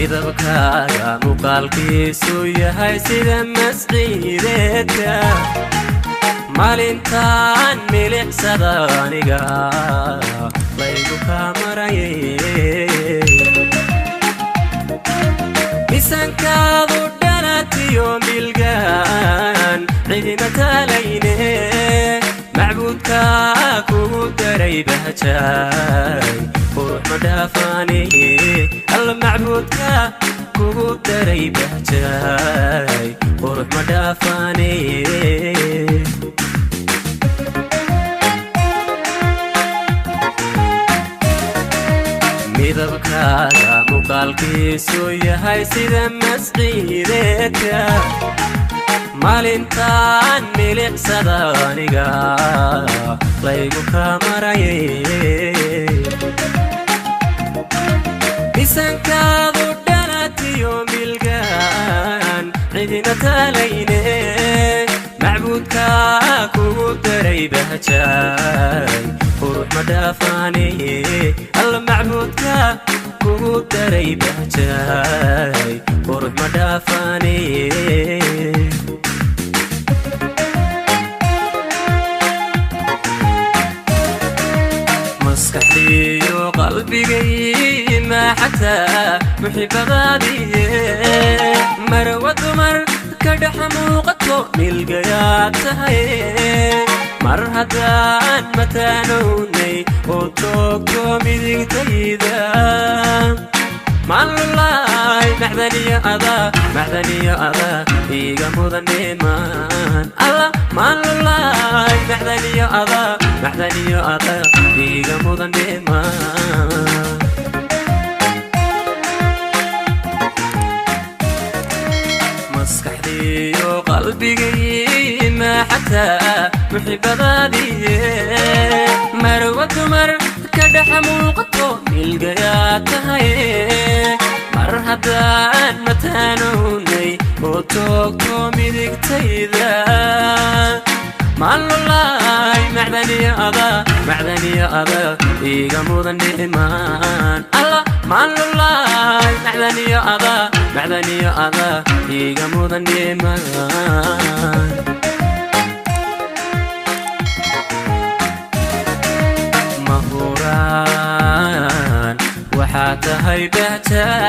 midabkaaga muuqaalkiisu yahay sida masciideedka maalintaan milicsada aniga laygu kaa marayay misankaadu dhalatiyo milgaan cidina talayne macbuudka kugu daray bahjaay qurux ma dhaafane alla macbuudka kugu daray bahjaay qurux ma dhaafane midabkaaga muuqaalkiisu yahay sida masciideedka maalintaan milicsada aniga laygu kaa marayay misankaadu dhalatiyo milgaan cidina talayne macbuudka kugu daray bahjaay qurux ma dhaafane alla macbuudka kugu daray bahjaay qurux ma dhaafane maskaxdiyo qalbigay ma xataa muxibbadaadii marwa dumar ka dhex muuqato milgayaad tahay mar haddaan mataanownay oo toogto midigtayda maalulaay macdaniyo adaa iiga mudan dheemaan alla maalulaay macdaniyo adaa iiga mudan dheemaan maskaxdiyo qalbigay ma xataa muxibbadaadii marwa dumar ka dhex muuqato milgayaad tahay mar haddaan mataanownay oo toogto midigtayda maalulaay macdaniyo adaa iiga mudan dheemaan alla maalulaay macdaniyo adaa iiga mudan dheemaan mahuraan waxaa tahay bahjaay